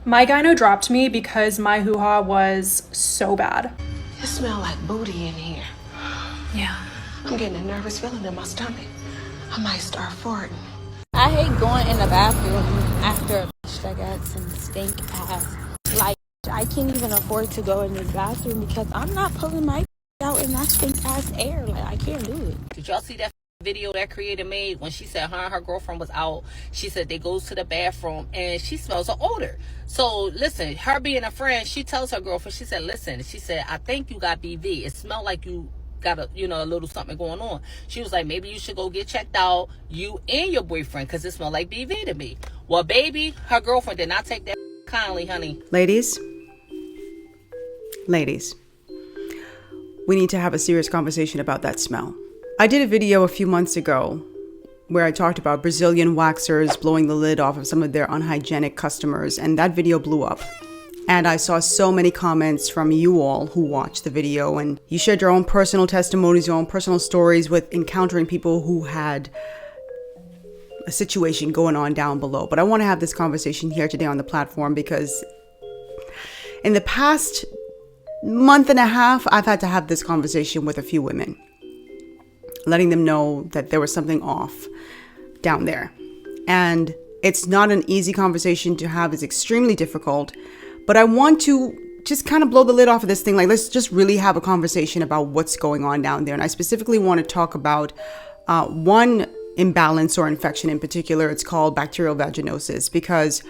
My gyno dropped me because my hoo-ha was so bad. It smells like booty in here. Yeah. I'm getting a nervous feeling in my stomach. I might start farting. I hate going in the bathroom after a bitch that got some stink ass. Like, I can't even afford to go in this bathroom because I'm not pulling my out in that stink ass air. Like, I can't do it. Did y'all see that video that creator made when she said her and her girlfriend was out? She said they goes to the bathroom and she smells an odor. So listen, her being a friend, she tells her girlfriend, she said, listen, she said, I think you got BV. It smelled like you got a little something going on. She was like, maybe you should go get checked out, you and your boyfriend, because it smelled like BV to me. Well, baby, her girlfriend did not take that kindly, honey. Ladies, we need to have a serious conversation about that smell. I did a video a few months ago where I talked about Brazilian waxers blowing the lid off of some of their unhygienic customers, and that video blew up. And I saw so many comments from you all who watched the video, and you shared your own personal testimonies, your own personal stories with encountering people who had a situation going on down below. But I want to have this conversation here today on the platform because in the past month and a half, I've had to have this conversation with a few women, letting them know that there was something off down there. And it's not an easy conversation to have. It's extremely difficult. But I want to just kind of blow the lid off of this thing. Like, let's just really have a conversation about what's going on down there. And I specifically want to talk about one imbalance or infection in particular. It's called bacterial vaginosis, because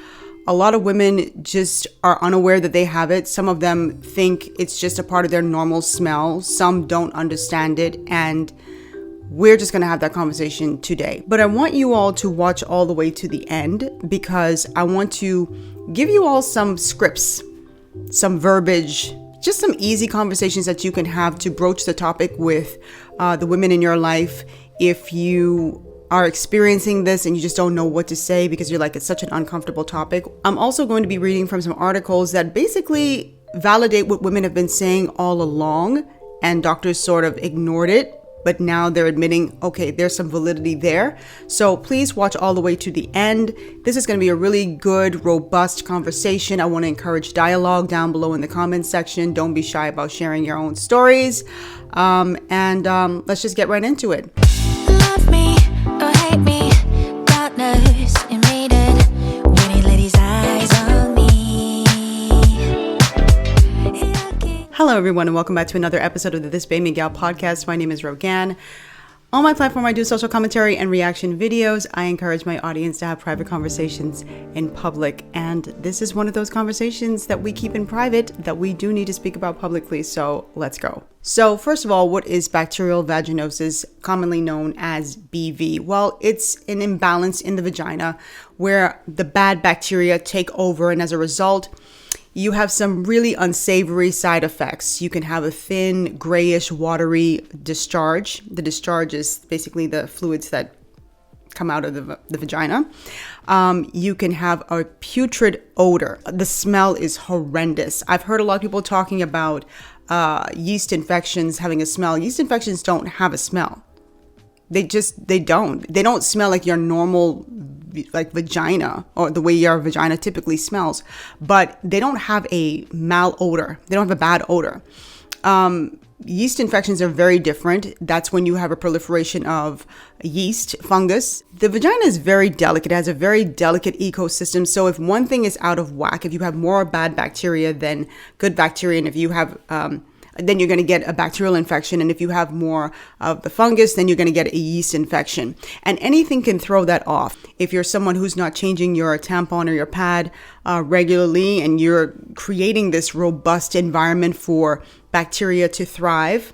a lot of women just are unaware that they have it. Some of them think it's just a part of their normal smell. Some don't understand it. And we're just going to have that conversation today. But I want you all to watch all the way to the end, because I want to give you all some scripts, some verbiage, just some easy conversations that you can have to broach the topic with the women in your life. If you are experiencing this and you just don't know what to say because you're like, it's such an uncomfortable topic. I'm also going to be reading from some articles that basically validate what women have been saying all along, and doctors sort of ignored it. But now they're admitting, okay, there's some validity there. So please watch all the way to the end. This is going to be a really good, robust conversation. I want to encourage dialogue down below in the comments section. Don't be shy about sharing your own stories. Let's just get right into it. Love me or hate me, God knows you made it. When he let his eyes on me. Hello, everyone, and welcome back to another episode of the Bahamian Gyal podcast. My name is Rogan. On my platform, I do social commentary and reaction videos. I encourage my audience to have private conversations in public, and this is one of those conversations that we keep in private that we do need to speak about publicly, so let's go. So first of all, what is bacterial vaginosis, commonly known as BV? Well, it's an imbalance in the vagina where the bad bacteria take over, and as a result, you have some really unsavory side effects. You can have a thin, grayish, watery discharge. The discharge is basically the fluids that come out of the vagina. You can have a putrid odor. The smell is horrendous. I've heard a lot of people talking about yeast infections having a smell. Yeast infections don't have a smell. They don't smell like your normal like vagina or the way your vagina typically smells, but they don't have a malodor. They don't have a bad odor. Yeast infections are very different. That's when you have a proliferation of yeast, fungus. The vagina is very delicate. It has a very delicate ecosystem. So if one thing is out of whack, if you have more bad bacteria than good bacteria, and if you have then you're going to get a bacterial infection. And if you have more of the fungus, then you're going to get a yeast infection. And anything can throw that off. If you're someone who's not changing your tampon or your pad regularly, and you're creating this robust environment for bacteria to thrive,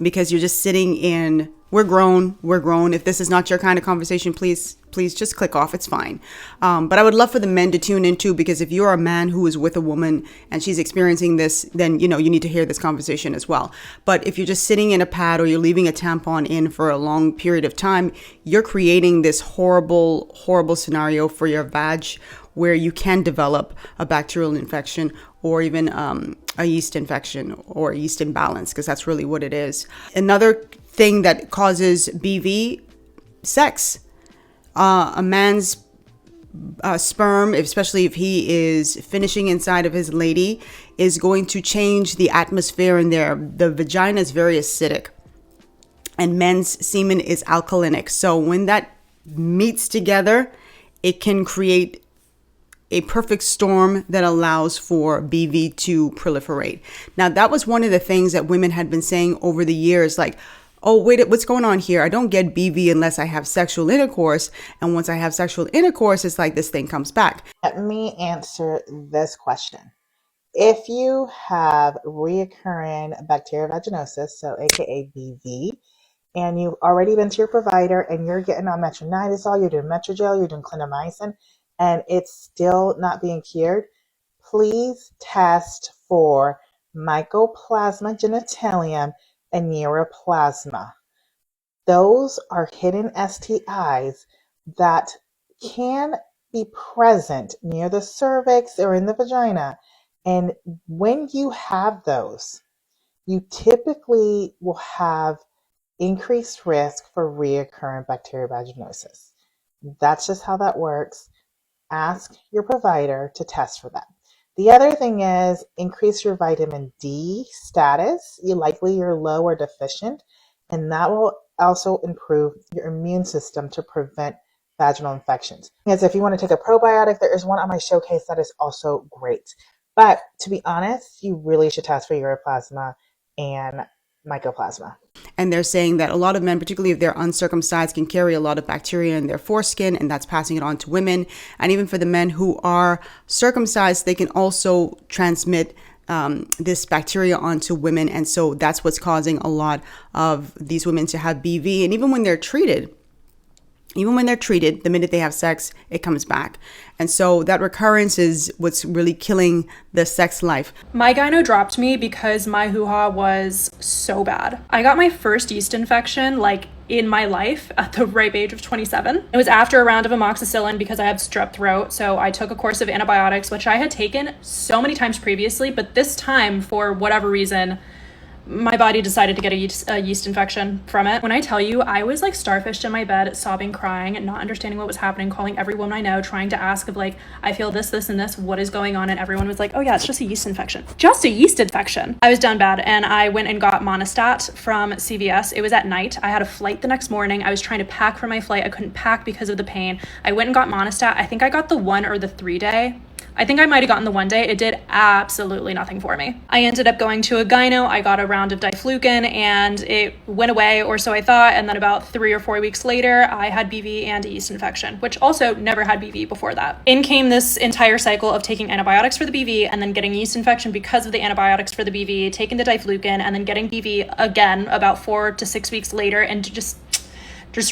because you're just sitting in, we're grown. If this is not your kind of conversation, please just click off. It's fine. But I would love for the men to tune in too, because if you're a man who is with a woman and she's experiencing this, then, you need to hear this conversation as well. But if you're just sitting in a pad or you're leaving a tampon in for a long period of time, you're creating this horrible, horrible scenario for your vag where you can develop a bacterial infection or even a yeast infection or yeast imbalance, because that's really what it is. Another thing that causes BV, sex. A man's sperm, especially if he is finishing inside of his lady, is going to change the atmosphere in there. The vagina is very acidic and men's semen is alkalinic. So when that meets together, it can create a perfect storm that allows for BV to proliferate. Now, that was one of the things that women had been saying over the years, like, oh, wait, what's going on here? I don't get BV unless I have sexual intercourse. And once I have sexual intercourse, it's like this thing comes back. Let me answer this question. If you have reoccurring bacterial vaginosis, so AKA BV, and you've already been to your provider and you're getting on metronidazole, you're doing Metrogel, you're doing clindamycin, and it's still not being cured, please test for Mycoplasma genitalium and Neuroplasma. Those are hidden STIs that can be present near the cervix or in the vagina. And when you have those, you typically will have increased risk for reoccurrent bacterial vaginosis. That's just how that works. Ask your provider to test for that. The other thing is increase your vitamin D status. You're low or deficient, and that will also improve your immune system to prevent vaginal infections. Because if you want to take a probiotic, there is one on my showcase that is also great. But to be honest, you really should test for uroplasma and mycoplasma. And they're saying that a lot of men, particularly if they're uncircumcised, can carry a lot of bacteria in their foreskin, and that's passing it on to women. And even for the men who are circumcised, they can also transmit this bacteria onto women. And so that's what's causing a lot of these women to have BV. And even when they're treated, the minute they have sex, it comes back. And so that recurrence is what's really killing the sex life. My gyno dropped me because my hoo-ha was so bad. I got my first yeast infection in my life at the ripe age of 27. It was after a round of amoxicillin because I had strep throat. So I took a course of antibiotics, which I had taken so many times previously, but this time, for whatever reason, my body decided to get a yeast infection from it. When I tell you, I was starfished in my bed, sobbing, crying, and not understanding what was happening, calling every woman I know, trying to ask of I feel this, and this, what is going on? And everyone was like, oh yeah, it's just a yeast infection. Just a yeast infection. I was done bad, and I went and got Monistat from CVS. It was at night. I had a flight the next morning. I was trying to pack for my flight. I couldn't pack because of the pain. I went and got Monistat. I think I got the 1 or the 3 day. I think I might have gotten the 1 day. It did absolutely nothing for me. I ended up going to a gyno. I got a round of diflucan and it went away, or so I thought. And then about 3 or 4 weeks later, I had BV and a yeast infection, which also never had BV before that. In came this entire cycle of taking antibiotics for the BV and then getting yeast infection because of the antibiotics for the BV, taking the diflucan and then getting BV again about 4 to 6 weeks later, and just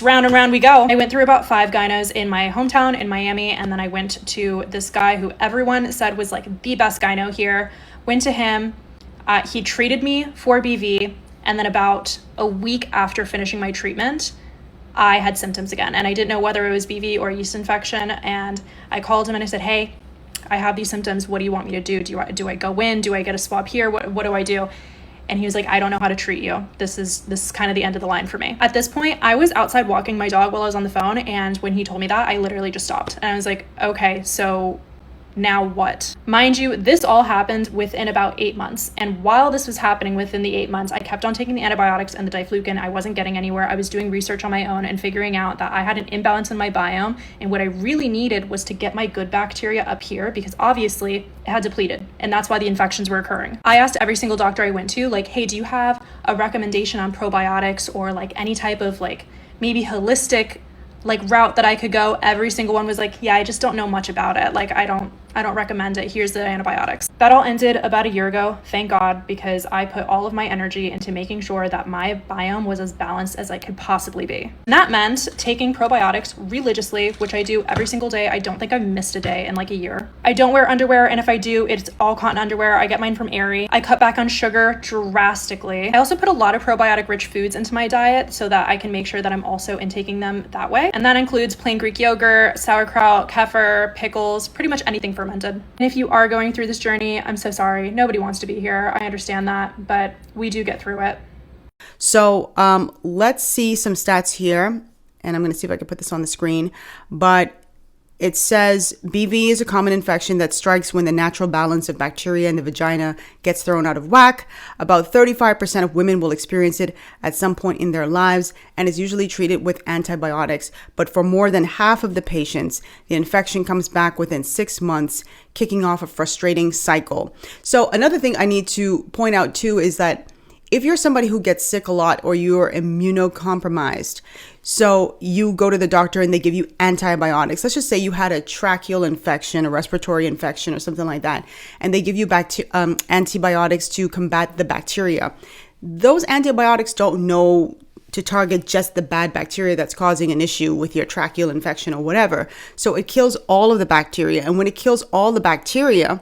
round and round we go. I went through about 5 gynos in my hometown in Miami, and then I went to this guy who everyone said was the best gyno here. Went to him. He treated me for BV, and then about a week after finishing my treatment, I had symptoms again, and I didn't know whether it was BV or yeast infection. And I called him and I said, hey, I have these symptoms. What do you want me to do? Do I go in? Do I get a swab here? What do I do? And he was like, I don't know how to treat you. This is kind of the end of the line for me. At this point, I was outside walking my dog while I was on the phone. And when he told me that, I literally just stopped. And I was like, okay, so now what? Mind you, this all happened within about 8 months. And while this was happening within the 8 months, I kept on taking the antibiotics and the diflucan. I wasn't getting anywhere. I was doing research on my own and figuring out that I had an imbalance in my biome. And what I really needed was to get my good bacteria up here, because obviously it had depleted. And that's why the infections were occurring. I asked every single doctor I went to, hey, do you have a recommendation on probiotics or any type of maybe holistic route that I could go? Every single one was yeah, I just don't know much about it. I don't recommend it. Here's the antibiotics. That all ended about a year ago, thank God, because I put all of my energy into making sure that my biome was as balanced as I could possibly be. And that meant taking probiotics religiously, which I do every single day. I don't think I've missed a day in a year. I don't wear underwear, and if I do, it's all cotton underwear. I get mine from Aerie. I cut back on sugar drastically. I also put a lot of probiotic-rich foods into my diet so that I can make sure that I'm also intaking them that way. And that includes plain Greek yogurt, sauerkraut, kefir, pickles, pretty much anything fermented. And if you are going through this journey, I'm so sorry. Nobody wants to be here. I understand that, but we do get through it. So let's see some stats here. And I'm going to see if I can put this on the screen. But it says BV is a common infection that strikes when the natural balance of bacteria in the vagina gets thrown out of whack. About 35% of women will experience it at some point in their lives and is usually treated with antibiotics. But for more than half of the patients, the infection comes back within 6 months, kicking off a frustrating cycle. So another thing I need to point out too is that if you're somebody who gets sick a lot or you're immunocompromised, so you go to the doctor and they give you antibiotics. Let's just say you had a tracheal infection, a respiratory infection or something like that, and they give you antibiotics to combat the bacteria. Those antibiotics don't know to target just the bad bacteria that's causing an issue with your tracheal infection or whatever. So it kills all of the bacteria. And when it kills all the bacteria,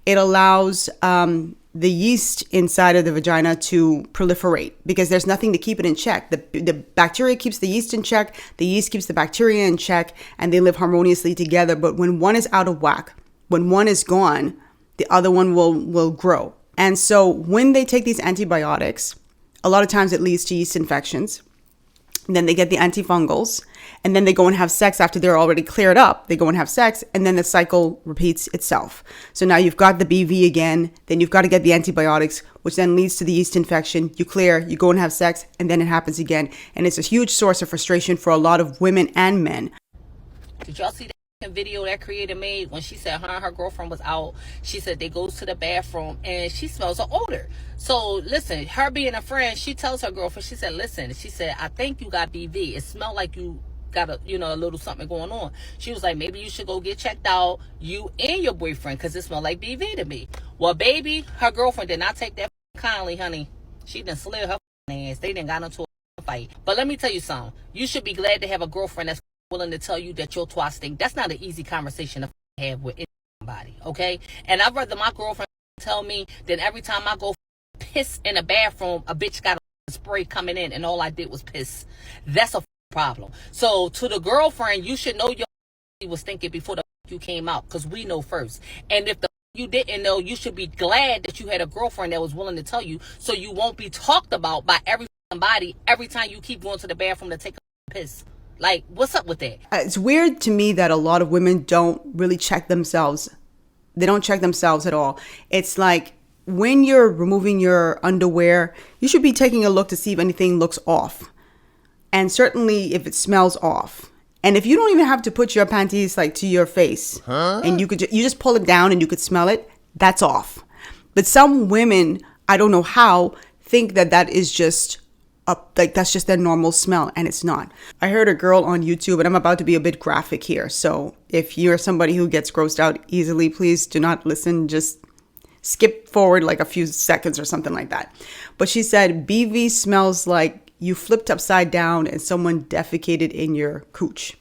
it allows the yeast inside of the vagina to proliferate because there's nothing to keep it in check. The bacteria keeps the yeast in check, the yeast keeps the bacteria in check, and they live harmoniously together. But when one is out of whack, when one is gone, the other one will grow. And so when they take these antibiotics, a lot of times it leads to yeast infections. And then they get the antifungals, and then they go and have sex after they're already cleared up. They go and have sex, and then the cycle repeats itself. So now you've got the BV again, then you've got to get the antibiotics, which then leads to the yeast infection. You clear, you go and have sex, and then it happens again. And it's a huge source of frustration for a lot of women and men. Did y'all see that video that creator made when she said her and her girlfriend was out? She said they goes to the bathroom and she smells an odor. So listen, her being a friend, she tells her girlfriend, she said, listen, she said, I think you got BV. It smelled like you got a little something going on. She was like, maybe you should go get checked out, you and your boyfriend, because it smelled like BV to me. Well, baby, her girlfriend did not take that kindly, honey. She done slid her ass. They done got into a fight. But let me tell you something. You should be glad to have a girlfriend that's willing to tell you that your twat stink. That's not an easy conversation to have with anybody, okay? And I'd rather my girlfriend tell me than every time I go piss in a bathroom, a bitch got a spray coming in and all I did was piss. That's a problem. So to the girlfriend, you should know your was thinking before the you came out, because we know first. And if the you didn't know, you should be glad that you had a girlfriend that was willing to tell you, so you won't be talked about by everybody every time you keep going to the bathroom to take a piss. Like, what's up with that? It's weird to me that a lot of women don't really check themselves. They don't check themselves at all. It's like when you're removing your underwear, you should be taking a look to see if anything looks off. And certainly if it smells off. And if you don't even have to put your panties like to your face, and you just pull it down and you could smell it, that's off. But some women, I don't know how, think that is just that's just their normal smell, and it's not. I heard a girl on YouTube, and I'm about to be a bit graphic here. So if you're somebody who gets grossed out easily, please do not listen. Just skip forward like a few seconds or something like that. But she said, BV smells like you flipped upside down and someone defecated in your cooch.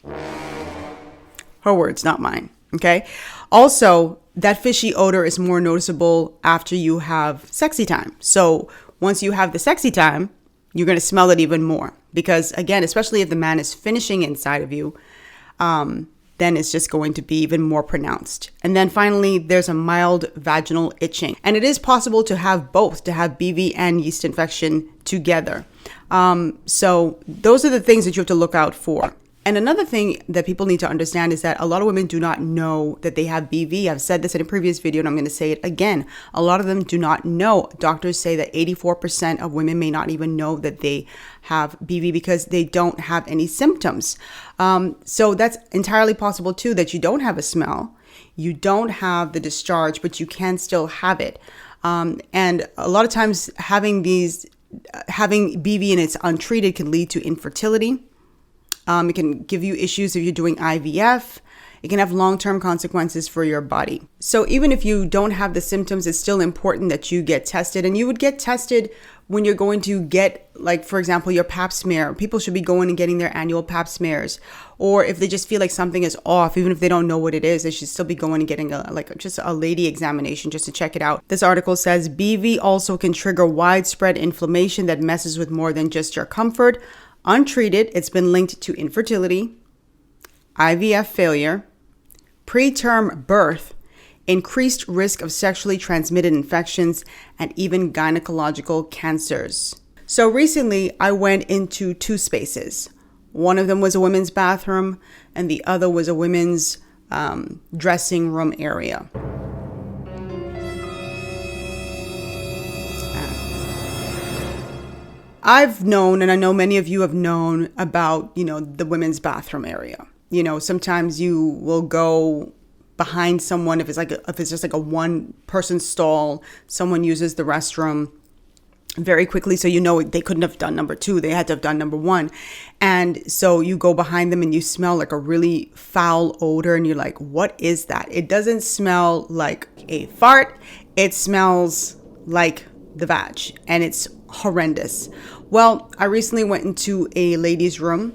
Her words, not mine. Okay. Also, that fishy odor is more noticeable after you have sexy time. So once you have the sexy time, you're going to smell it even more, because again, especially if the man is finishing inside of you, then it's just going to be even more pronounced. And then finally, there's a mild vaginal itching. And it is possible to have both, to have BV and yeast infection together. So those are the things that you have to look out for. And another thing that people need to understand is that a lot of women do not know that they have BV. I've said this in a previous video and I'm going to say it again. A lot of them do not know. Doctors say that 84% of women may not even know that they have BV because they don't have any symptoms. So that's entirely possible too, that you don't have a smell, you don't have the discharge, but you can still have it. And a lot of times having BV and it's untreated can lead to infertility. It can give you issues if you're doing IVF. It can have long-term consequences for your body. So even if you don't have the symptoms, it's still important that you get tested. And you would get tested when you're going to get, like, for example, your pap smear. People should be going and getting their annual pap smears. Or if they just feel like something is off, even if they don't know what it is, they should still be going and getting just a lady examination just to check it out. This article says BV also can trigger widespread inflammation that messes with more than just your comfort. Untreated, it's been linked to infertility, IVF failure, preterm birth, increased risk of sexually transmitted infections, and even gynecological cancers. So recently, I went into two spaces. One of them was a women's bathroom, and the other was a women's dressing room area. I've known, and I know many of you have known about, the women's bathroom area. Sometimes you will go behind someone if it's just like a one person stall, someone uses the restroom very quickly. So, they couldn't have done number 2. They had to have done number 1. And so you go behind them and you smell like a really foul odor. And you're like, what is that? It doesn't smell like a fart. It smells like the vag, and it's horrendous. Well, I recently went into a ladies' room,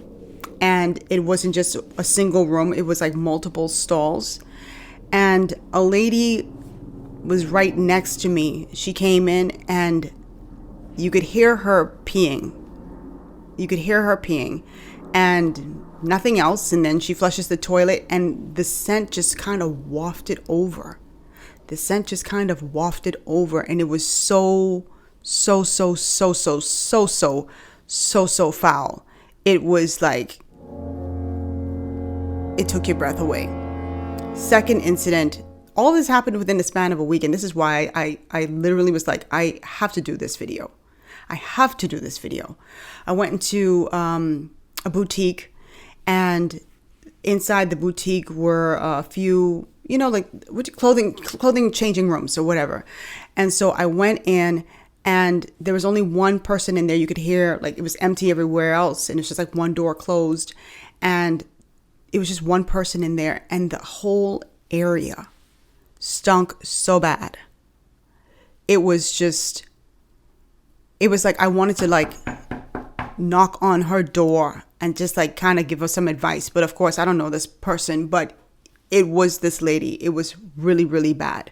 and it wasn't just a single room. It was like multiple stalls. And a lady was right next to me. She came in and you could hear her peeing. And nothing else. And then she flushes the toilet and the scent just kind of wafted over. And it was so foul. It was like, it took your breath away. Second incident, all this happened within the span of a week. And this is why I literally was like, I have to do this video. I went into a boutique, and inside the boutique were a few, clothing changing rooms or whatever. And so I went in, and there was only one person in there. You could hear, like, it was empty everywhere else. And it's just like one door closed, and it was just one person in there, and the whole area stunk so bad. It was like I wanted to like knock on her door and just like kind of give her some advice. But of course, I don't know this person, but it was this lady. It was really, really bad.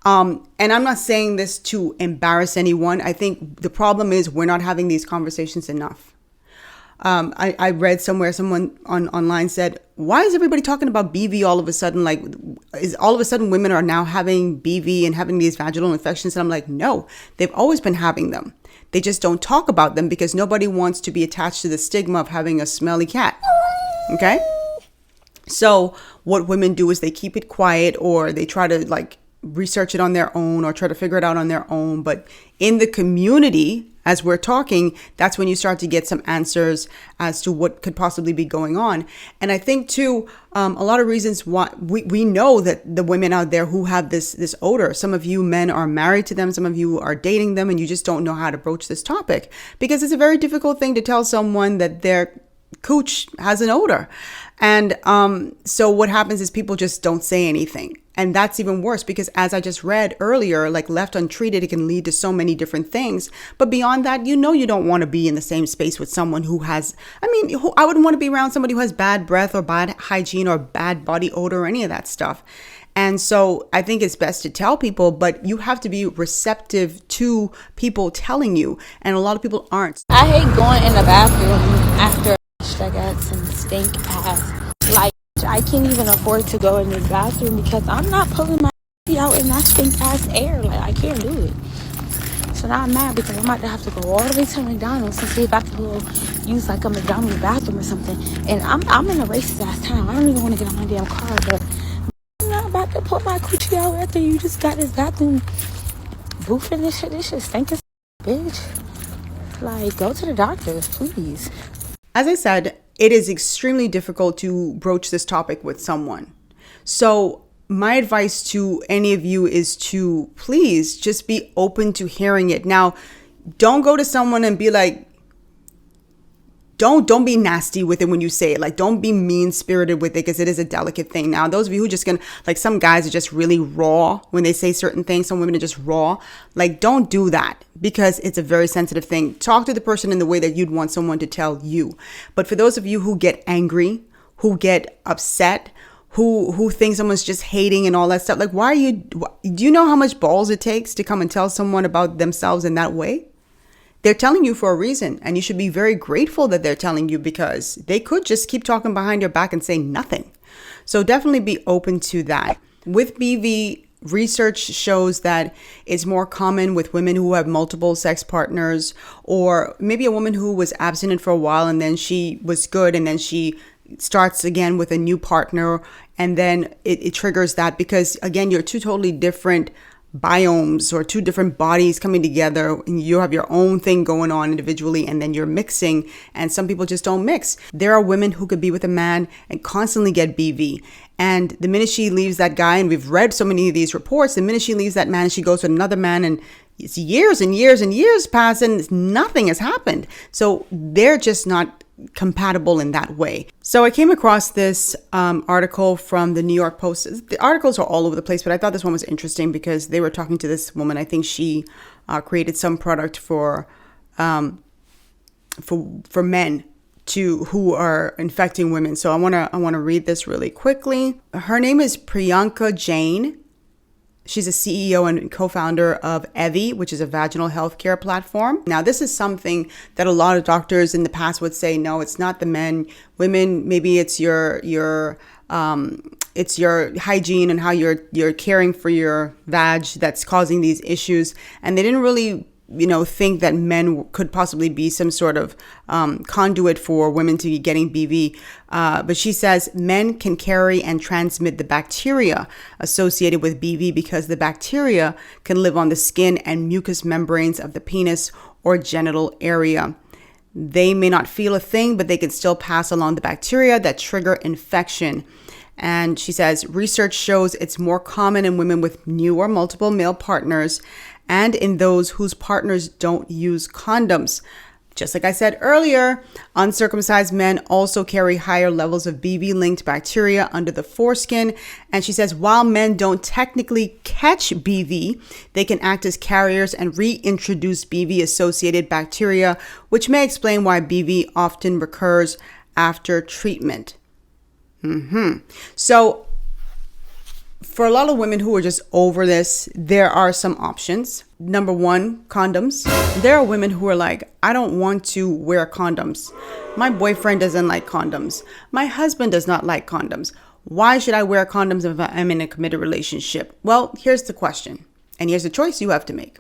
And I'm not saying this to embarrass anyone. I think the problem is we're not having these conversations enough. I read somewhere, someone online said, why is everybody talking about BV all of a sudden? Like, is all of a sudden women are now having BV and having these vaginal infections? And I'm like, no, they've always been having them. They just don't talk about them because nobody wants to be attached to the stigma of having a smelly cat. Okay? So what women do is they keep it quiet, or they try to like research it on their own or try to figure it out on their own. But in the community, as we're talking, that's when you start to get some answers as to what could possibly be going on. And I think too, a lot of reasons why we know that the women out there who have this odor, some of you men are married to them, some of you are dating them, and you just don't know how to broach this topic because it's a very difficult thing to tell someone that their cooch has an odor. And so what happens is people just don't say anything. And that's even worse because, as I just read earlier, like left untreated, it can lead to so many different things. But beyond that, you don't want to be in the same space with someone who has, I wouldn't want to be around somebody who has bad breath or bad hygiene or bad body odor or any of that stuff. And so I think it's best to tell people, but you have to be receptive to people telling you. And a lot of people aren't. I hate going in the bathroom after I got some stink ass. Like, I can't even afford to go in this bathroom because I'm not pulling my out in that stink ass air. Like, I can't do it. So now I'm mad because I'm about to have to go all the way to McDonald's to see if I can go use like a McDonald's bathroom or something. And I'm in a racist ass town. I don't even want to get on my damn car, but I'm not about to put my coochie out after you just got this bathroom boofing this shit. This shit stinking, bitch. Like, go to the doctor, please. As I said, it is extremely difficult to broach this topic with someone. So my advice to any of you is to please just be open to hearing it. Now, don't go to someone and be like, don't be nasty with it when you say it. Like, don't be mean-spirited with it because it is a delicate thing. Now, those of you who just like some guys are just really raw when they say certain things. Some women are just raw. Like, don't do that because it's a very sensitive thing. Talk to the person in the way that you'd want someone to tell you. But for those of you who get angry, who get upset, who think someone's just hating and all that stuff, like, do you know how much balls it takes to come and tell someone about themselves in that way? They're telling you for a reason, and you should be very grateful that they're telling you because they could just keep talking behind your back and say nothing. So definitely be open to that. With BV, research shows that it's more common with women who have multiple sex partners, or maybe a woman who was abstinent for a while and then she was good and then she starts again with a new partner, and then it triggers that, because again, you're two totally different biomes or two different bodies coming together, and you have your own thing going on individually, and then you're mixing, and some people just don't mix. There are women who could be with a man and constantly get BV, and the minute she leaves that guy, and we've read so many of these reports, the minute she leaves that man, she goes with another man, and it's years and years and years pass and nothing has happened. So they're just not compatible in that way. So I came across this article from the New York Post. The articles are all over the place, but I thought this one was interesting because they were talking to this woman. I think she created some product for men who are infecting women. So I want to read this really quickly. Her name is Priyanka Jain. She's a CEO and co-founder of BVis, which is a vaginal healthcare platform. Now, this is something that a lot of doctors in the past would say, no, it's not the men, women. Maybe it's your hygiene and how you're caring for your vag that's causing these issues. And they didn't really, think that men could possibly be some sort of conduit for women to be getting BV. But she says men can carry and transmit the bacteria associated with BV because the bacteria can live on the skin and mucous membranes of the penis or genital area. They may not feel a thing, but they can still pass along the bacteria that trigger infection. And she says research shows it's more common in women with new or multiple male partners and in those whose partners don't use condoms. Just like I said earlier, uncircumcised men also carry higher levels of BV-linked bacteria under the foreskin. And she says while men don't technically catch BV, they can act as carriers and reintroduce BV-associated bacteria, which may explain why BV often recurs after treatment. So for a lot of women who are just over this, there are some options. Number one, condoms. There are women who are like, I don't want to wear condoms. My boyfriend doesn't like condoms. My husband does not like condoms. Why should I wear condoms if I'm in a committed relationship? Well, here's the question, and here's the choice you have to make.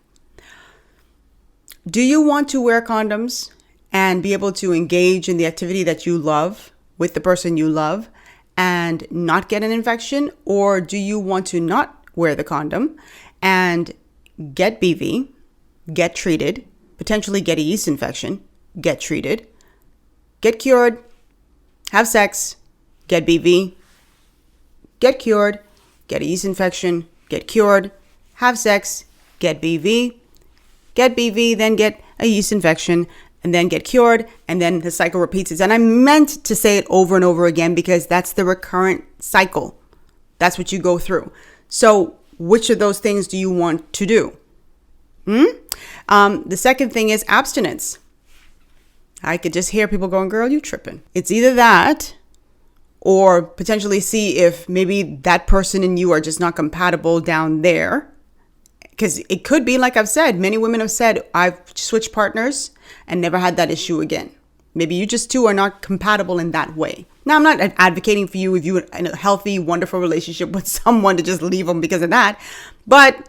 Do you want to wear condoms and be able to engage in the activity that you love with the person you love and not get an infection? Or do you want to not wear the condom and get BV, get treated, potentially get a yeast infection, get treated, get cured, have sex, get BV, get cured, get a yeast infection, get cured, have sex, get BV, then get a yeast infection, and then get cured, and then the cycle repeats. And I meant to say it over and over again because that's the recurrent cycle. That's what you go through. So which of those things do you want to do? The second thing is abstinence. I could just hear people going, girl, you tripping. It's either that or potentially see if maybe that person and you are just not compatible down there. Because it could be, like I've said, many women have said, I've switched partners and never had that issue again. Maybe you just two are not compatible in that way. Now, I'm not advocating for you if you're in a healthy, wonderful relationship with someone to just leave them because of that. But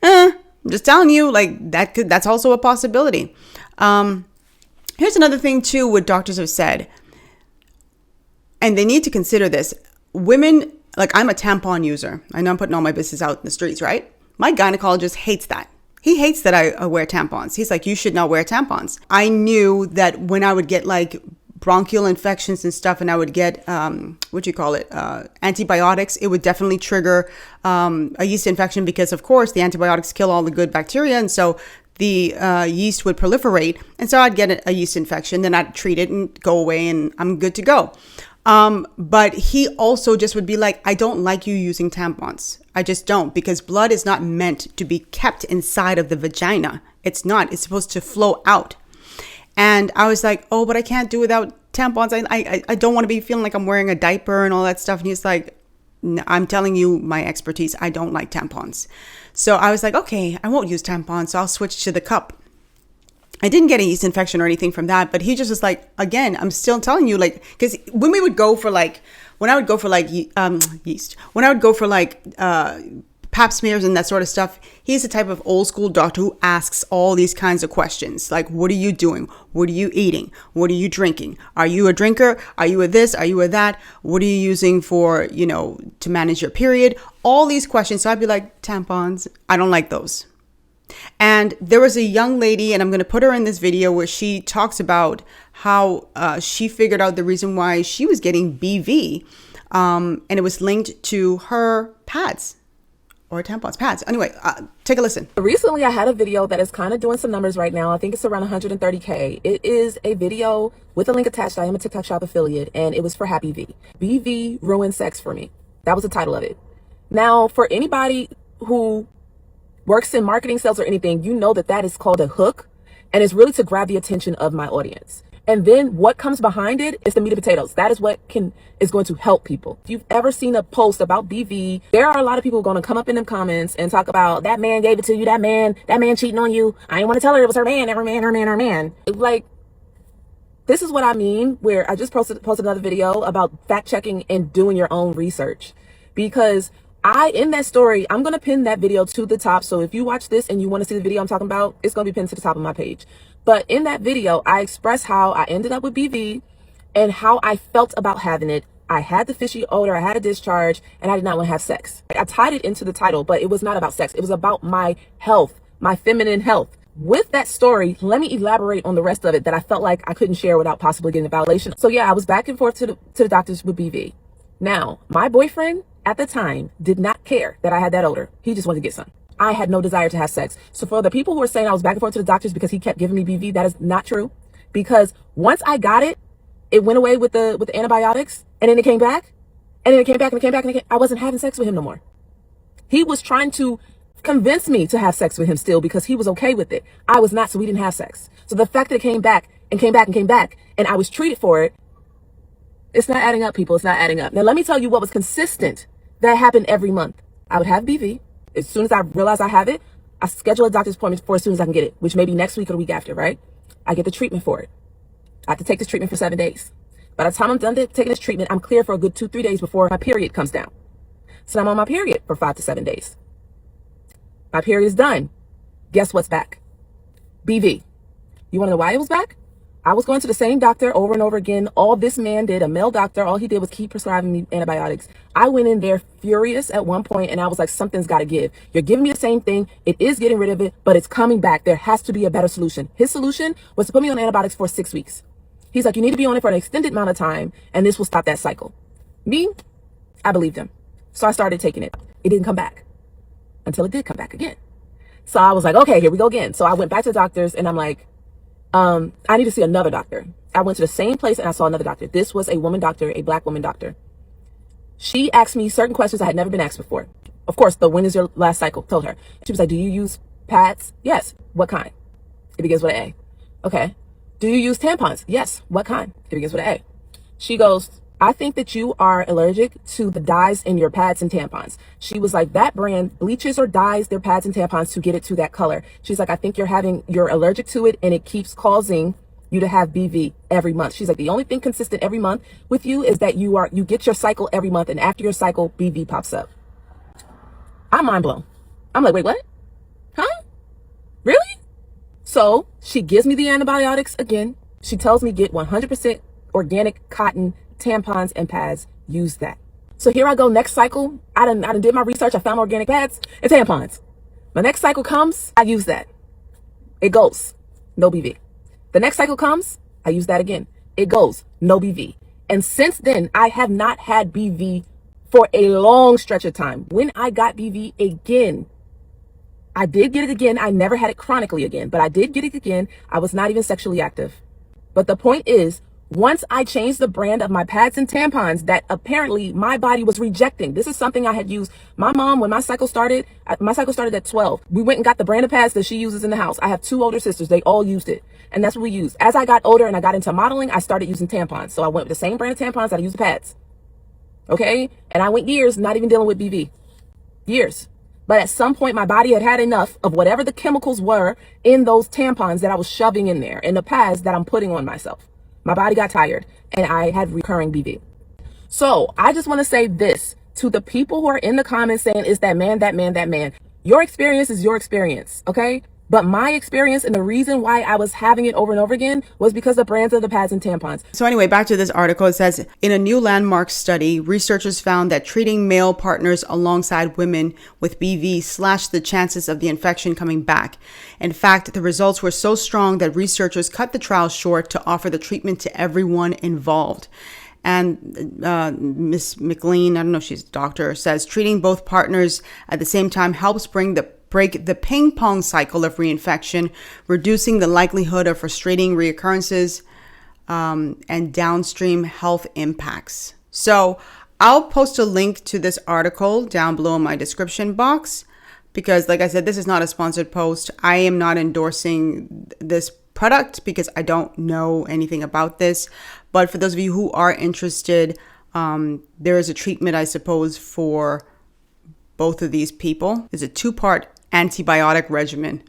I'm just telling you, like that's also a possibility. Here's another thing too, what doctors have said, and they need to consider this. Women, like I'm a tampon user. I know I'm putting all my business out in the streets, right? My gynecologist hates that. He hates that I wear tampons. He's like, you should not wear tampons. I knew that when I would get like bronchial infections and stuff, and I would get, antibiotics, it would definitely trigger a yeast infection because, of course, the antibiotics kill all the good bacteria. And so the yeast would proliferate. And so I'd get a yeast infection. Then I'd treat it and go away and I'm good to go. But he also just would be like, I don't like you using tampons. I just don't, because blood is not meant to be kept inside of the vagina. It's not. It's supposed to flow out. And I was like, oh, but I can't do without tampons. I don't want to be feeling like I'm wearing a diaper and all that stuff. And he's like, I'm telling you my expertise. I don't like tampons. So I was like, okay, I won't use tampons. So I'll switch to the cup. I didn't get a yeast infection or anything from that, but he just was like, again, I'm still telling you, like, because when we would go for like, when I would go for like yeast, when I would go for like pap smears and that sort of stuff. He's the type of old school doctor who asks all these kinds of questions. Like, what are you doing? What are you eating? What are you drinking? Are you a drinker? Are you a this? Are you a that? What are you using for, to manage your period? All these questions. So I'd be like, tampons. I don't like those. And there was a young lady, and I'm going to put her in this video, where she talks about how she figured out the reason why she was getting BV. And it was linked to her pads or tampons, pads. Anyway, take a listen. Recently, I had a video that is kind of doing some numbers right now. I think it's around 130K. It is a video with a link attached. I am a TikTok shop affiliate, and it was for Happy V. BV ruined sex for me. That was the title of it. Now, for anybody who works in marketing, sales, or anything, you know that is called a hook, and it's really to grab the attention of my audience. And then what comes behind it is the meat and potatoes. That is what is going to help people. If you've ever seen a post about BV, there are a lot of people going to come up in the comments and talk about that man gave it to you, that man cheating on you. I didn't want to tell her it was her man. Like, this is what I mean, where I just posted another video about fact checking and doing your own research. Because in that story, I'm going to pin that video to the top. So if you watch this and you want to see the video I'm talking about, it's going to be pinned to the top of my page. But in that video, I express how I ended up with BV and how I felt about having it. I had the fishy odor, I had a discharge, and I did not want to have sex. I tied it into the title, but it was not about sex. It was about my health, my feminine health. With that story, let me elaborate on the rest of it that I felt like I couldn't share without possibly getting a violation. So yeah, I was back and forth to the doctors with BV. Now, my boyfriend at the time did not care that I had that odor. He just wanted to get some. I had no desire to have sex. So for the people who are saying I was back and forth to the doctors because he kept giving me BV, that is not true. Because once I got it, it went away with the antibiotics, and then it came back, and then it came back, and it came back, and I wasn't having sex with him no more. He was trying to convince me to have sex with him still because he was okay with it. I was not, so we didn't have sex. So the fact that it came back and came back and came back, and I was treated for it, it's not adding up, people. It's not adding up. Now, let me tell you what was consistent that happened every month. I would have BV. As soon as I realize I have it, I schedule a doctor's appointment for as soon as I can get it, which may be next week or the week after, right? I get the treatment for it. I have to take this treatment for 7 days. By the time I'm done taking this treatment, I'm clear for a good 2-3 days before my period comes down. So I'm on my period for 5 to 7 days. My period is done. Guess what's back? BV. You want to know why it was back? I was going to the same doctor over and over again. All this man did, a male doctor, all he did was keep prescribing me antibiotics. I went in there furious at one point, and I was like, something's got to give. You're giving me the same thing. It is getting rid of it, but it's coming back. There has to be a better solution. His solution was to put me on antibiotics for 6 weeks. He's like, you need to be on it for an extended amount of time, and this will stop that cycle. Me, I believed him. So I started taking it. It didn't come back until it did come back again. So I was like, okay, here we go again. So I went back to the doctors, and I'm like, I need to see another doctor. I went to the same place and I saw another doctor. This was a woman doctor, a black woman doctor. She asked me certain questions I had never been asked before. Of course, when is your last cycle? Told her. She was like, do you use pads? Yes. What kind? It begins with an A. Okay. Do you use tampons? Yes. What kind? It begins with an A. She goes, I think that you are allergic to the dyes in your pads and tampons. She was like, that brand bleaches or dyes their pads and tampons to get it to that color. She's like, I think you're allergic to it, and it keeps causing you to have BV every month. She's like, the only thing consistent every month with you is that you get your cycle every month, and after your cycle, BV pops up. I'm mind blown. I'm like, wait, what? Huh? Really? So she gives me the antibiotics again. She tells me get 100% organic cotton tampons and pads. Use that. So here I go. Next cycle, I done did my research. I found organic pads and tampons. My next cycle comes, I use that. It goes, no BV. The next cycle comes, I use that again. It goes, no BV. And since then, I have not had BV for a long stretch of time. When I got BV again, I did get it again. I never had it chronically again, but I did get it again. I was not even sexually active. But the point is, once I changed the brand of my pads and tampons that apparently my body was rejecting. This is something I had used. My mom, when my cycle started at 12. We went and got the brand of pads that she uses in the house. I have 2 older sisters. They all used it. And that's what we used. As I got older and I got into modeling, I started using tampons. So I went with the same brand of tampons that I used the pads. Okay? And I went years not even dealing with BV. Years. But at some point, my body had had enough of whatever the chemicals were in those tampons that I was shoving in there, and the pads that I'm putting on myself. My body got tired, and I had recurring BV. So I just want to say this. To the people who are in the comments saying it's that man, that man, that man. Your experience is your experience, okay? But my experience and the reason why I was having it over and over again was because the brands of the pads and tampons. So anyway, back to this article. It says, in a new landmark study, researchers found that treating male partners alongside women with BV slashed the chances of the infection coming back. In fact, the results were so strong that researchers cut the trial short to offer the treatment to everyone involved. And Miss McLean, I don't know if she's a doctor, says treating both partners at the same time helps break the ping-pong cycle of reinfection, reducing the likelihood of frustrating reoccurrences and downstream health impacts. So I'll post a link to this article down below in my description box because, like I said, this is not a sponsored post. I am not endorsing this product because I don't know anything about this. But for those of you who are interested, there is a treatment, I suppose, for both of these people. It's a 2-part antibiotic regimen.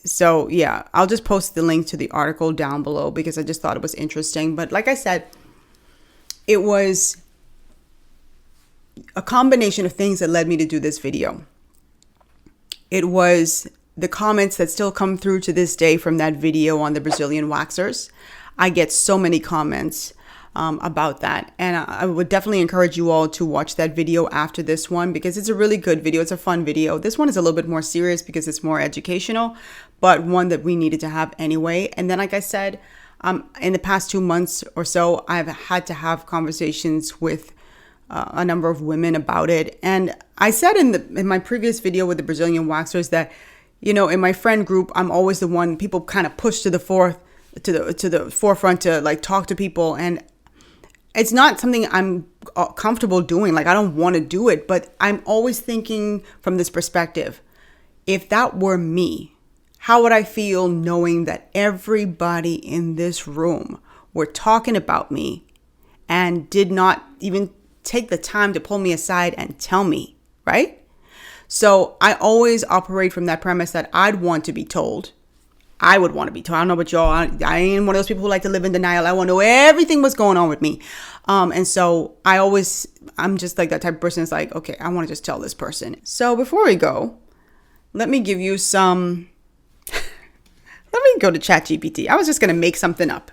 So yeah, I'll just post the link to the article down below because I just thought it was interesting. But like I said, it was a combination of things that led me to do this video. It was the comments that still come through to this day from that video on the Brazilian waxers. I get so many comments about that. And I would definitely encourage you all to watch that video after this one because it's a really good video. It's a fun video. This one is a little bit more serious because it's more educational, but one that we needed to have anyway. And then, like I said, in the past 2 months or so, I've had to have conversations with a number of women about it. And I said in my previous video with the Brazilian waxers that, you know, in my friend group, I'm always the one people kind of push to the forefront to like talk to people. And it's not something I'm comfortable doing. Like, I don't want to do it, but I'm always thinking from this perspective. If that were me, how would I feel knowing that everybody in this room were talking about me and did not even take the time to pull me aside and tell me, right? So I always operate from that premise that I'd want to be told. I would want to be told. I don't know about y'all. I ain't one of those people who like to live in denial. I want to know everything what's going on with me. And so I'm just like that type of person. It's like, okay, I want to just tell this person. So before we go, let me give you some, let me go to ChatGPT. I was just going to make something up.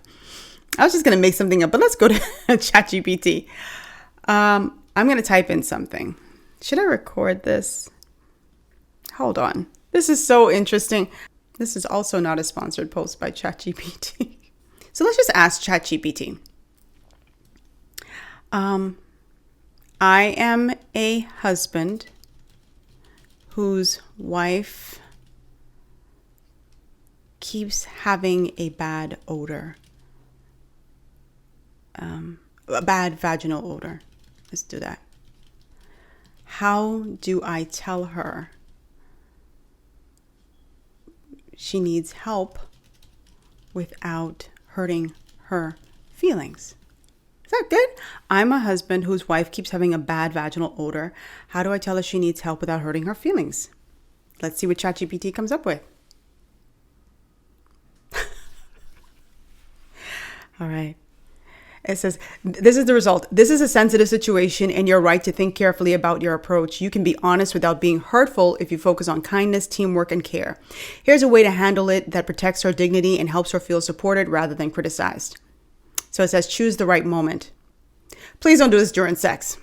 But let's go to ChatGPT. I'm going to type in something. Should I record this? Hold on. This is so interesting. This is also not a sponsored post by ChatGPT. So let's just ask ChatGPT. I am a husband whose wife keeps having a bad odor. A bad vaginal odor. Let's do that. How do I tell her she needs help without hurting her feelings? Is that good? I'm a husband whose wife keeps having a bad vaginal odor. How do I tell her she needs help without hurting her feelings? Let's see what ChatGPT comes up with. All right. It says, this is the result. This is a sensitive situation and you're right to think carefully about your approach. You can be honest without being hurtful if you focus on kindness, teamwork, and care. Here's a way to handle it that protects her dignity and helps her feel supported rather than criticized. So it says, choose the right moment. Please don't do this during sex.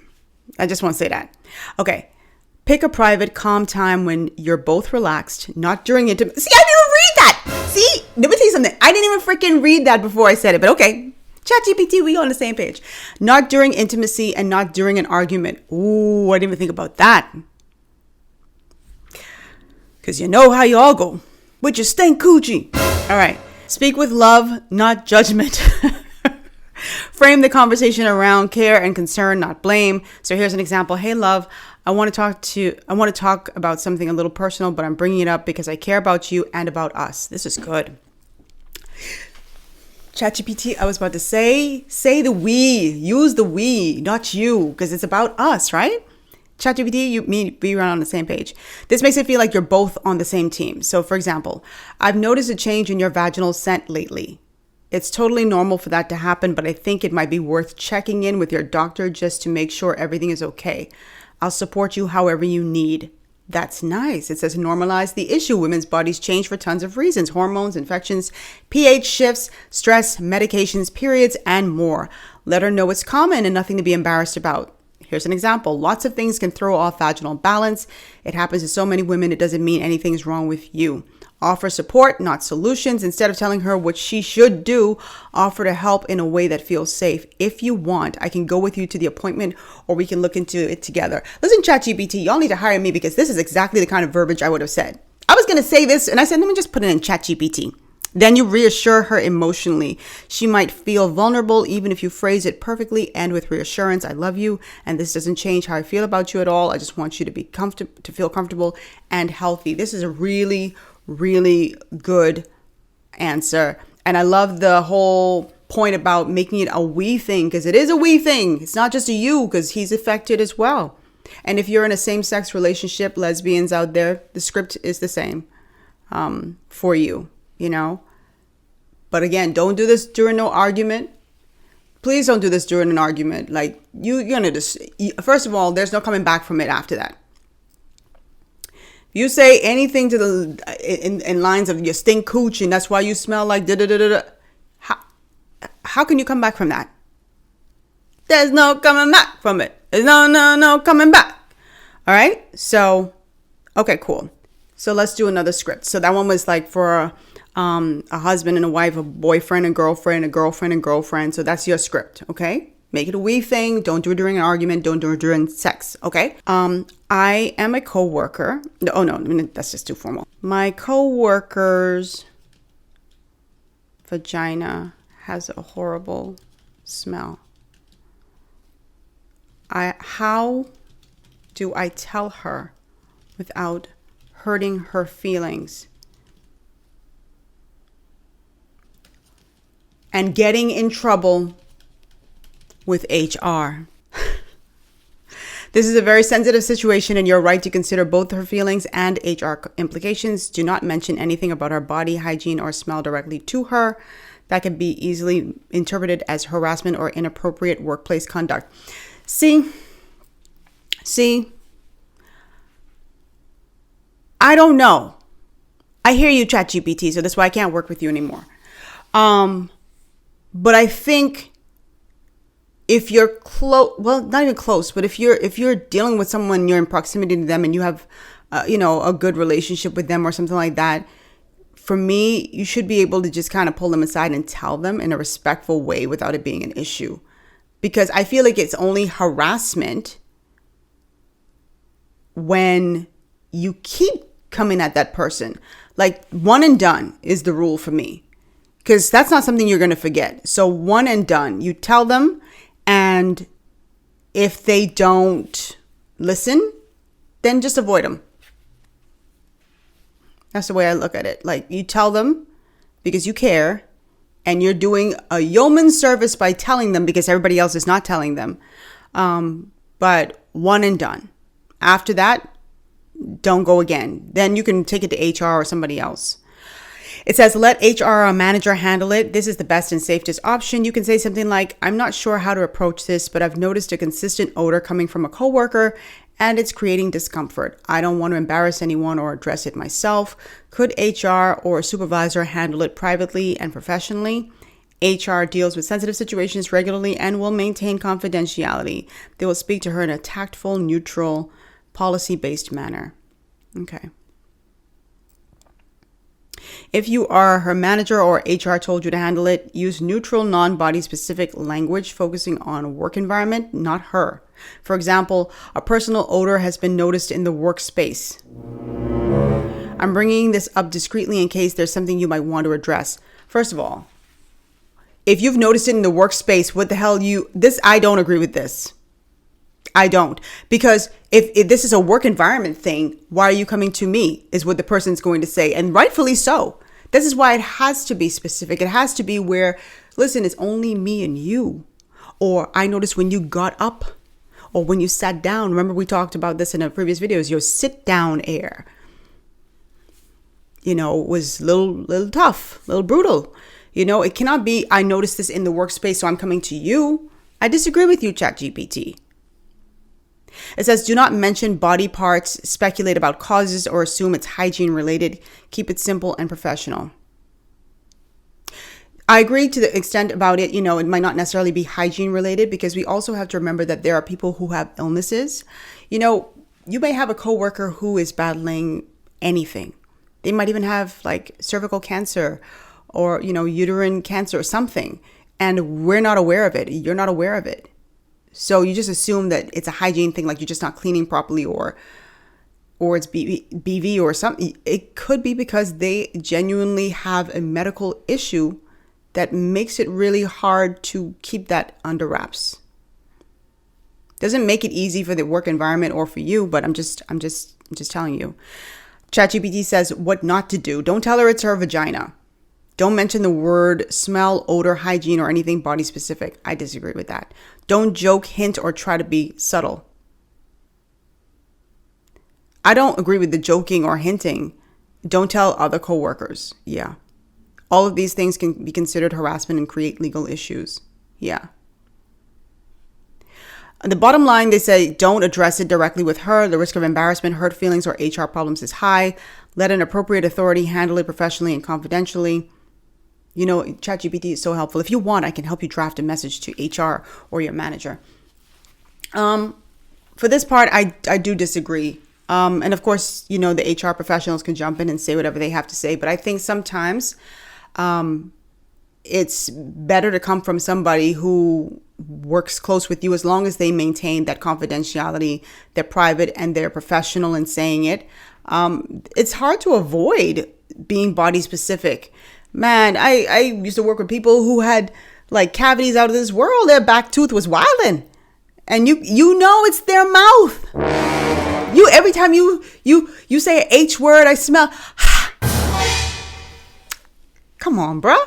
I just want to say that. Okay. Pick a private, calm time when you're both relaxed, not during intimacy. See, I didn't even read that. See, let me tell you something. I didn't even freaking read that before I said it, but okay. ChatGPT, we on the same page. Not during intimacy and not during an argument. Ooh, I didn't even think about that. Because you know how you all go. With your stank coochie. All right. Speak with love, not judgment. Frame the conversation around care and concern, not blame. So here's an example. Hey, love, I want to talk about something a little personal, but I'm bringing it up because I care about you and about us. This is good. ChatGPT, I was about to say the we, use the we, not you, because it's about us, right? ChatGPT, we run on the same page. This makes it feel like you're both on the same team. So for example, I've noticed a change in your vaginal scent lately. It's totally normal for that to happen, but I think it might be worth checking in with your doctor just to make sure everything is okay. I'll support you however you need. That's nice. It says normalize the issue. Women's bodies change for tons of reasons: hormones, infections, pH shifts, stress, medications, periods, and more. Let her know it's common and nothing to be embarrassed about. Here's an example. Lots of things can throw off vaginal balance. It happens to so many women. It doesn't mean anything's wrong with you. Offer support, not solutions. Instead of telling her what she should do, offer to help in a way that feels safe. If you want, I can go with you to the appointment, or we can look into it together. Listen, ChatGPT, y'all need to hire me, because this is exactly the kind of verbiage I would have said. I was going to say this, and I said, let me just put it in ChatGPT. Then you reassure her emotionally. She might feel vulnerable even if you phrase it perfectly and with reassurance. I love you, and this doesn't change how I feel about you at all. I just want you to be comfortable, to feel comfortable and healthy. This is a really good answer. And I love the whole point about making it a we thing, because it is a we thing. It's not just a you, because he's affected as well. And if you're in a same-sex relationship, lesbians out there, the script is the same for you, you know. But again, don't do this during no argument. Please don't do this during an argument. Like, you're gonna just, first of all, there's no coming back from it after that. You say anything to the in lines of you stink cooch and that's why you smell like da da da da. How can you come back from that? There's no coming back from it. There's no coming back. All right. So, okay, cool. So let's do another script. So that one was like for a husband and a wife, a boyfriend and girlfriend, a girlfriend and girlfriend. So that's your script. Okay. Make it a we thing. Don't do it during an argument. Don't do it during sex. Okay. I am a coworker. Oh no, that's just too formal. My coworker's vagina has a horrible smell. How do I tell her without hurting her feelings and getting in trouble with HR? This is a very sensitive situation, and you're right to consider both her feelings and HR implications. Do not mention anything about her body hygiene or smell directly to her. That can be easily interpreted as harassment or inappropriate workplace conduct. See, I don't know. I hear you, ChatGPT, so that's why I can't work with you anymore. But I think if you're close, well, not even close, but if you're dealing with someone, you're in proximity to them and you have, a good relationship with them or something like that, for me, you should be able to just kind of pull them aside and tell them in a respectful way without it being an issue. Because I feel like it's only harassment when you keep coming at that person. Like, one and done is the rule for me, because that's not something you're going to forget. So one and done, you tell them. And if they don't listen, then just avoid them. That's the way I look at it. Like, you tell them because you care, and you're doing a yeoman's service by telling them because everybody else is not telling them. But one and done. After that, don't go again. Then you can take it to HR or somebody else. It says, let HR or manager handle it. This is the best and safest option. You can say something like, I'm not sure how to approach this, but I've noticed a consistent odor coming from a coworker and it's creating discomfort. I don't want to embarrass anyone or address it myself. Could HR or a supervisor handle it privately and professionally? HR deals with sensitive situations regularly and will maintain confidentiality. They will speak to her in a tactful, neutral, policy-based manner. Okay. If you are her manager or HR told you to handle it, use neutral, non-body specific language focusing on work environment, not her. For example, a personal odor has been noticed in the workspace. I'm bringing this up discreetly in case there's something you might want to address. First of all, if you've noticed it in the workspace, what the hell I don't agree with this. I don't. Because if this is a work environment thing, why are you coming to me is what the person's going to say. And rightfully so. This is why it has to be specific. It has to be where, listen, it's only me and you. Or I noticed when you got up or when you sat down. Remember, we talked about this in a previous videos. Your sit down air, was a little tough, a little brutal. You know, it cannot be, I noticed this in the workspace, so I'm coming to you. I disagree with you, ChatGPT. It says, do not mention body parts, speculate about causes, or assume it's hygiene related. Keep it simple and professional. I agree to the extent about it, you know, it might not necessarily be hygiene related, because we also have to remember that there are people who have illnesses. You know, you may have a coworker who is battling anything. They might even have like cervical cancer or, you know, uterine cancer or something. And we're not aware of it. You're not aware of it. So you just assume that it's a hygiene thing, like you're just not cleaning properly, or it's BV or something. It could be because they genuinely have a medical issue that makes it really hard to keep that under wraps. Doesn't make it easy for the work environment or for you, but I'm just telling you. ChatGPT says what not to do. Don't tell her it's her vagina. Don't mention the word smell, odor, hygiene, or anything body specific. I disagree with that. Don't joke, hint, or try to be subtle. I don't agree with the joking or hinting. Don't tell other coworkers. Yeah. All of these things can be considered harassment and create legal issues. Yeah. On the bottom line, they say don't address it directly with her. The risk of embarrassment, hurt feelings, or HR problems is high. Let an appropriate authority handle it professionally and confidentially. You know, ChatGPT is so helpful. If you want, I can help you draft a message to HR or your manager. For this part, I do disagree. And of course, you know, the HR professionals can jump in and say whatever they have to say. But I think sometimes it's better to come from somebody who works close with you, as long as they maintain that confidentiality, they're private and they're professional in saying it. It's hard to avoid being body specific. Man, I used to work with people who had like cavities out of this world. Their back tooth was wilding. And you know it's their mouth. Every time you say a H word, I smell. Come on, bruh.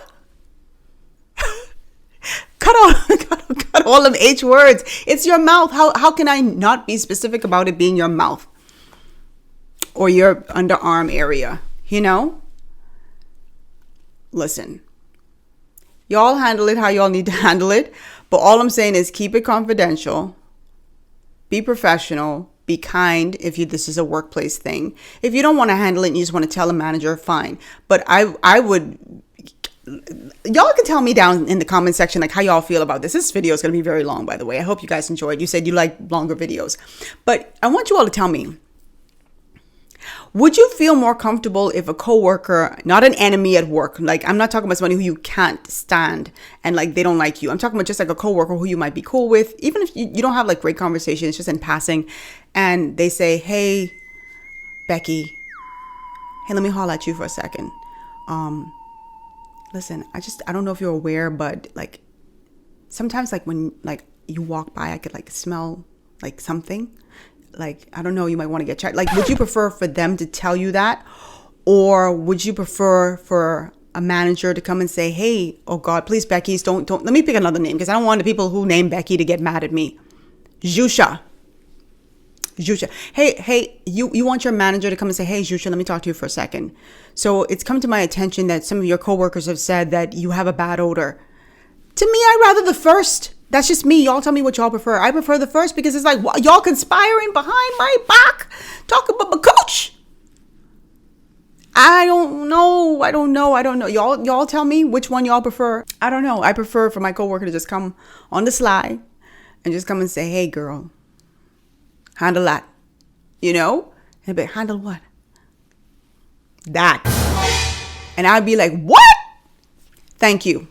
Cut all them H words. It's your mouth. How can I not be specific about it being your mouth or your underarm area? You know? Listen, y'all handle it how y'all need to handle it. But all I'm saying is keep it confidential. Be professional. Be kind if this is a workplace thing. If you don't want to handle it and you just want to tell a manager, fine. But I would, y'all can tell me down in the comment section like how y'all feel about this. This video is going to be very long, by the way. I hope you guys enjoyed. You said you like longer videos. But I want you all to tell me, would you feel more comfortable if a coworker, not an enemy at work, like I'm not talking about somebody who you can't stand and like they don't like you. I'm talking about just like a coworker who you might be cool with, even if you don't have like great conversations, just in passing, and they say, "Hey, Becky, hey, let me holler at you for a second. Listen, I don't know if you're aware, but like sometimes like when like you walk by, I could like smell like something." Like, I don't know, you might want to get checked. Like, would you prefer for them to tell you that? Or would you prefer for a manager to come and say, hey, oh God, please, Becky, don't, let me pick another name, because I don't want the people who name Becky to get mad at me. Jusha. Hey, you want your manager to come and say, hey, Jusha, let me talk to you for a second. So it's come to my attention that some of your coworkers have said that you have a bad odor. To me, I'd rather the first. That's just me. Y'all tell me what y'all prefer. I prefer the first because it's like y'all conspiring behind my back. Talk about my coach. I don't know. Y'all tell me which one y'all prefer. I don't know. I prefer for my coworker to just come on the slide and just come and say, hey, girl, handle that. You know? And be handle what? That. And I'd be like, what? Thank you.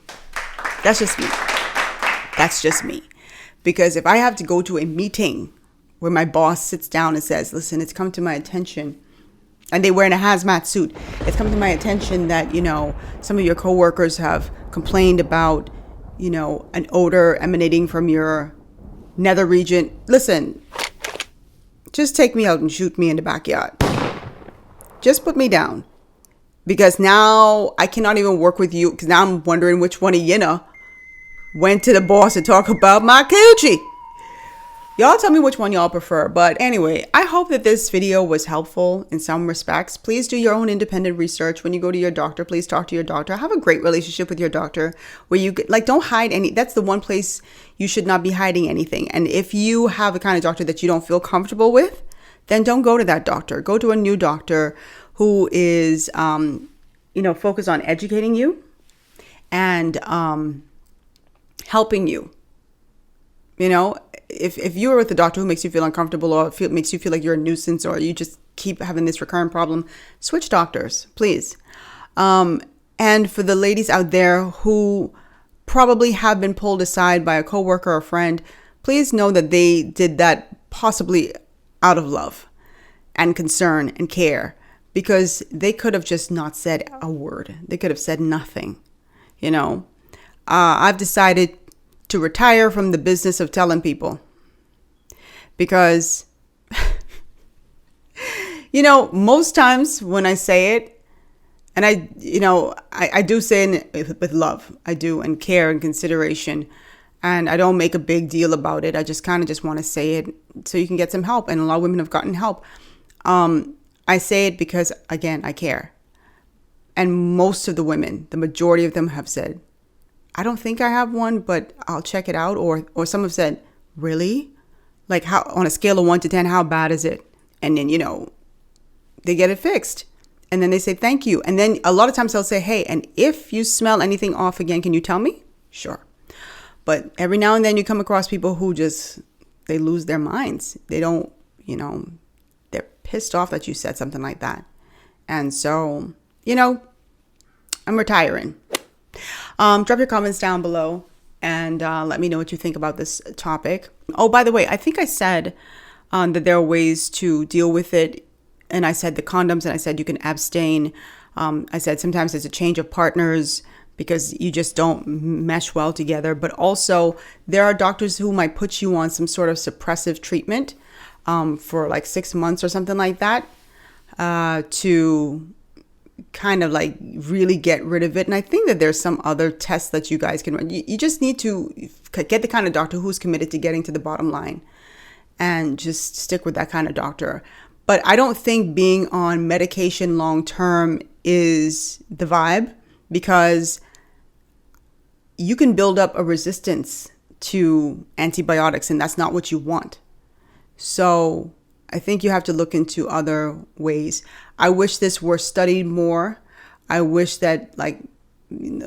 That's just me. Because if I have to go to a meeting where my boss sits down and says, listen, it's come to my attention, and they wearing a hazmat suit, it's come to my attention that, you know, some of your coworkers have complained about, you know, an odor emanating from your nether region. Listen, just take me out and shoot me in the backyard. Just put me down. Because now I cannot even work with you, because now I'm wondering which one of you know went to the boss to talk about my coochie. Y'all tell me which one y'all prefer. But anyway, I hope that this video was helpful in some respects. Please do your own independent research. When you go to your doctor, please talk to your doctor. Have a great relationship with your doctor where you like, don't hide any. That's the one place you should not be hiding anything. And if you have the kind of doctor that you don't feel comfortable with, then don't go to that doctor. Go to a new doctor who is, focused on educating you and helping you. If you're with a doctor who makes you feel uncomfortable or makes you feel like you're a nuisance or you just keep having this recurrent problem, switch doctors, please. And for the ladies out there who probably have been pulled aside by a coworker or friend, please know that they did that possibly out of love and concern and care, because they could have just not said a word. They could have said nothing. I've decided to retire from the business of telling people, because most times when I say it, and I do say it with love, I do, and care and consideration, and I don't make a big deal about it. I just kind of just want to say it so you can get some help, and a lot of women have gotten help. I say it because, again, I care, and most of the women, the majority of them, have said, I don't think I have one, but I'll check it out. Or some have said, really? Like, how, on a scale of 1 to 10, how bad is it? And then, they get it fixed. And then they say, thank you. And then a lot of times they'll say, hey, and if you smell anything off again, can you tell me? Sure. But every now and then you come across people who they lose their minds. They don't, they're pissed off that you said something like that. And so, I'm retiring. Drop your comments down below and let me know what you think about this topic. Oh, by the way, I think I said that there are ways to deal with it. And I said the condoms, and I said you can abstain. I said sometimes it's a change of partners because you just don't mesh well together. But also there are doctors who might put you on some sort of suppressive treatment for like 6 months or something like that to kind of like really get rid of it. And I think that there's some other tests that you guys can run. You just need to get the kind of doctor who's committed to getting to the bottom line, and just stick with that kind of doctor. But I don't think being on medication long term is the vibe, because you can build up a resistance to antibiotics, and that's not what you want. So I think you have to look into other ways. I wish this were studied more. I wish that like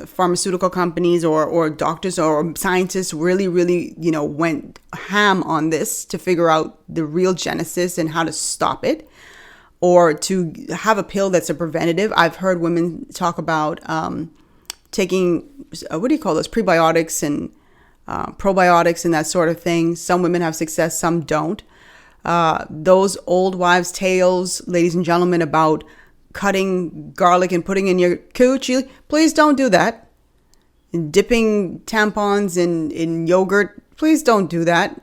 pharmaceutical companies or doctors or scientists really, went ham on this to figure out the real genesis and how to stop it, or to have a pill that's a preventative. I've heard women talk about taking, prebiotics and probiotics and that sort of thing. Some women have success, some don't. Those old wives' tales, ladies and gentlemen, about cutting garlic and putting in your coochie, please don't do that. And dipping tampons in yogurt, please don't do that.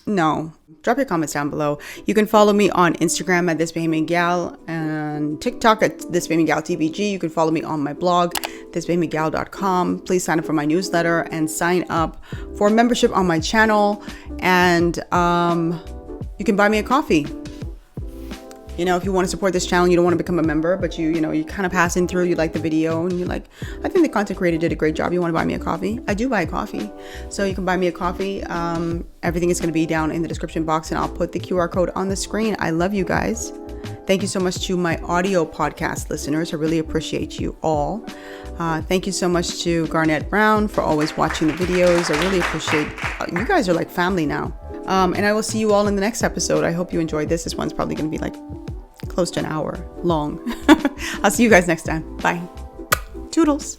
No. Drop your comments down below. You can follow me on Instagram at This Bahamian Gyal and TikTok at This Bahamian Gyal TBG. You can follow me on my blog, thisbahamiangyal.com. Please sign up for my newsletter and sign up for membership on my channel. And you can buy me a coffee. If you want to support this channel, you don't want to become a member, but you're kind of passing through, you like the video and you're like, I think the content creator did a great job. You want to buy me a coffee? I do buy coffee. So you can buy me a coffee. Everything is going to be down in the description box, and I'll put the QR code on the screen. I love you guys. Thank you so much to my audio podcast listeners. I really appreciate you all. Thank you so much to Garnett Brown for always watching the videos. I really appreciate you guys are like family now. And I will see you all in the next episode. I hope you enjoyed this. This one's probably going to be like close to an hour long. I'll see you guys next time. Bye. Toodles.